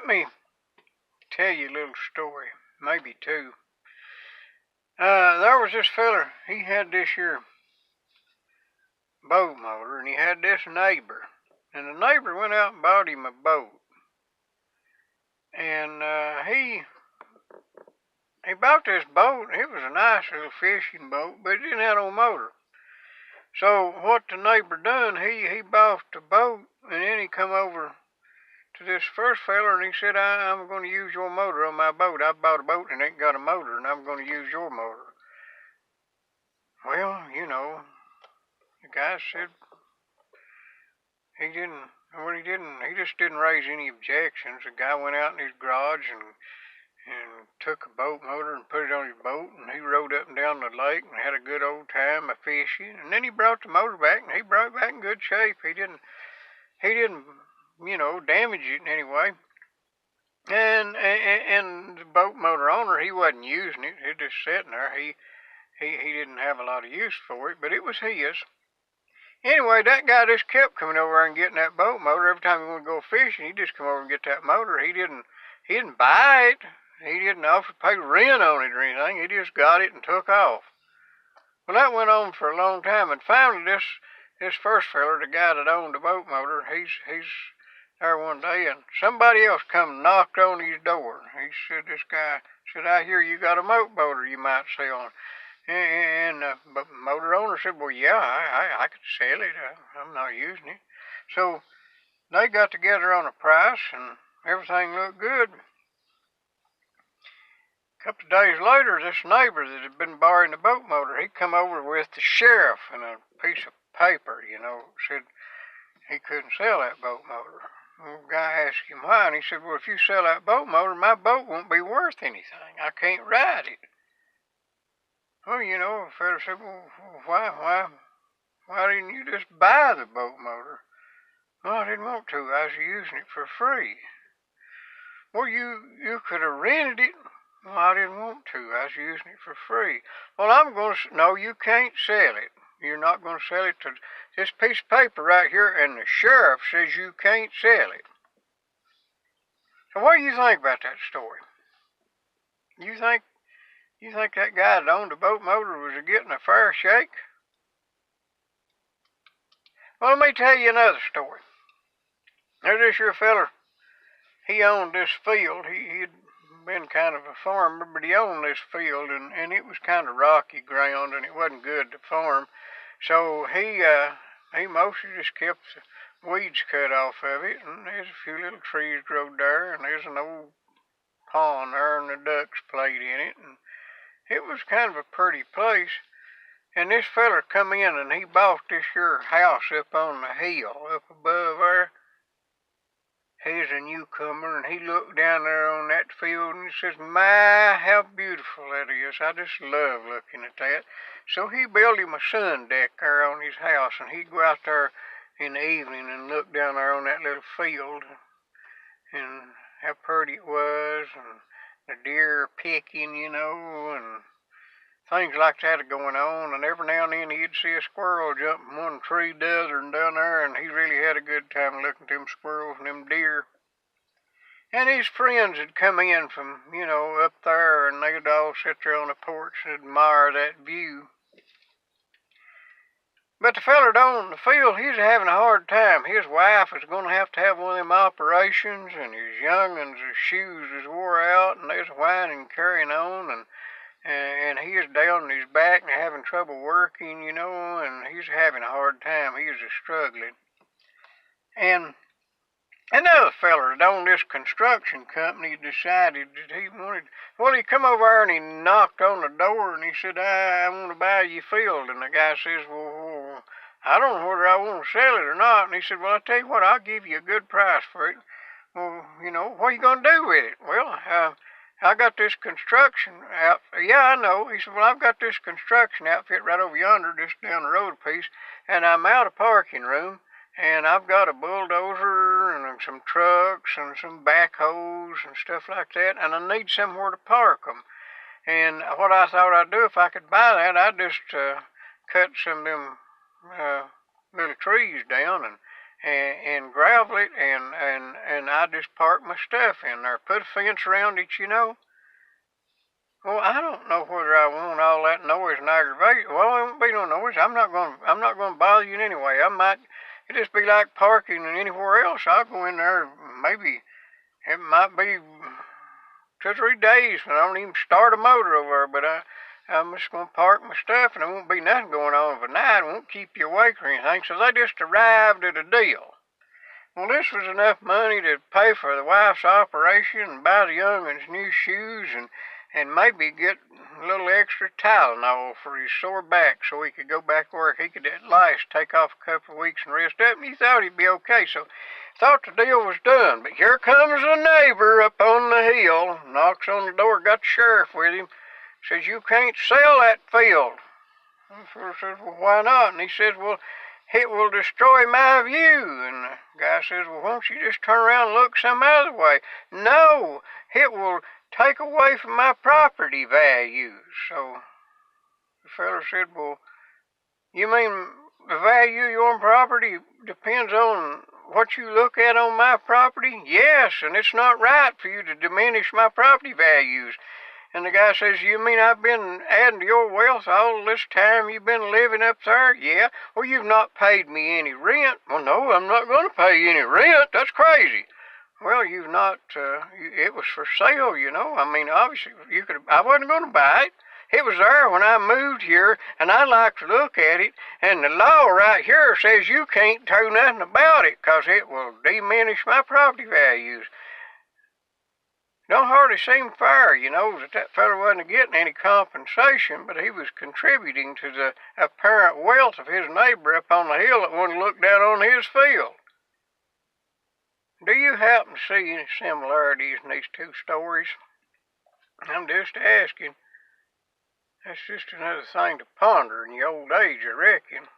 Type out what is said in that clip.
let me tell you a little story, maybe two. There was this feller, he had this here boat motor, and he had this neighbor. And the neighbor went out and bought him a boat. And he bought this boat. It was a nice little fishing boat, but it didn't have no motor. So what the neighbor done, he bought the boat, and then he come over to this first feller, and he said, I'm going to use your motor on my boat. I bought a boat and it ain't got a motor, and I'm going to use your motor. Well, the guy said he just didn't raise any objections. The guy went out in his garage and took a boat motor and put it on his boat, and he rode up and down the lake and had a good old time of fishing. And then he brought the motor back, and he brought it back in good shape. He didn't damage it in any way. And the boat motor owner, he wasn't using it. It was just sitting there. He didn't have a lot of use for it, but it was his. Anyway, that guy just kept coming over and getting that boat motor. Every time he wanted to go fishing, he'd just come over and get that motor. He didn't buy it. He didn't offer to pay rent on it or anything. He just got it and took off. Well, that went on for a long time, and finally this first feller, the guy that owned the boat motor, he's there one day, and somebody else come and knocked on his door. He said, this guy said, I hear you got a motor you might sell. And the motor owner said, well, yeah, I could sell it. I'm not using it. So they got together on a price, and everything looked good. A couple of days later, this neighbor that had been borrowing the boat motor, he come over with the sheriff and a piece of paper, said he couldn't sell that boat motor. The guy asked him why, and he said, well, if you sell that boat motor, my boat won't be worth anything. I can't ride it. Well, the fellow said, well, why didn't you just buy the boat motor? Well, I didn't want to. I was using it for free. Well, you could have rented it. Well, I didn't want to. I was using it for free. Well, no, you can't sell it. You're not going to sell it to this piece of paper right here, and the sheriff says you can't sell it. So what do you think about that story? You think that guy that owned the boat motor was getting a fair shake? Well, let me tell you another story. There's this here feller. He owned this field. He'd been kind of a farmer, but he owned this field, and it was kind of rocky ground, and it wasn't good to farm. So he mostly just kept the weeds cut off of it, and there's a few little trees growed there, and there's an old pond there, and the ducks played in it, and it was kind of a pretty place. And this feller come in, and he bought this here house up on the hill, up above there. He's a newcomer, and he looked down there on that field, and he says, my, how beautiful that is. I just love looking at that. So he built him a sun deck there on his house, and he'd go out there in the evening and look down there on that little field, and how pretty it was, and the deer picking, and things like that going on. And every now and then he'd see a squirrel jump from one tree to the other and down there, and he really had a good time looking at them squirrels and them deer. And his friends would come in from, up there, and they'd all sit there on the porch and admire that view. But the feller that owned the field, he was having a hard time. His wife was going to have one of them operations, and his young'uns' shoes was wore out, and they was whining and carrying on, and he was down on his back and having trouble working, and he was having a hard time. He was struggling. And another feller that owned this construction company decided that he come over there and he knocked on the door, and he said, I want to buy your field. And the guy says, well, I don't know whether I want to sell it or not. And he said, well, I'll tell you what, I'll give you a good price for it. Well, what are you going to do with it? Well, I got this construction outfit. Yeah, I know. He said, well, I've got this construction outfit right over yonder, just down the road a piece, and I'm out of parking room, and I've got a bulldozer and some trucks and some backhoes and stuff like that, and I need somewhere to park them. And what I thought I'd do, if I could buy that, I'd just cut some of them little trees down and gravel it, and I just park my stuff in there, put a fence around it, you know. Well, I don't know whether I want all that noise and aggravation. Well, there won't be no noise. I'm not gonna bother you in any way. It just be like parking and anywhere else. I'll go in there. Maybe it might be 2 or 3 days when I don't even start a motor over there. But I'm just gonna park my stuff, and there won't be nothing going on overnight. It won't keep you awake or anything. So they just arrived at a deal. Well, this was enough money to pay for the wife's operation and buy the youngin's new shoes and maybe get a little extra Tylenol for his sore back so he could go back to work. He could at last take off a couple of weeks and rest up, and he thought he'd be okay. So thought the deal was done. But here comes the neighbor up on the hill, knocks on the door, got the sheriff with him, says, "You can't sell that field." And the fellow says, "Well, why not?" And he says, "Well, it will destroy my view." And the guy says, "Well, won't you just turn around and look some other way?" "No, it will take away from my property values." So the fellow said, "Well, you mean the value of your property depends on what you look at on my property?" "Yes, and it's not right for you to diminish my property values." And the guy says, "You mean I've been adding to your wealth all this time you've been living up there?" "Yeah." "Well, you've not paid me any rent." "Well, no, I'm not going to pay you any rent. That's crazy." "Well, you've not, it was for sale, you know. I mean, obviously, I wasn't going to buy it. It was there when I moved here, and I like to look at it, and the law right here says you can't do nothing about it, 'cause it will diminish my property values." Don't hardly seem fair, you know, that fellow wasn't getting any compensation, but he was contributing to the apparent wealth of his neighbor up on the hill that wanted to look down on his field. Do you happen to see any similarities in these two stories? I'm just asking. That's just another thing to ponder in your old age, I reckon.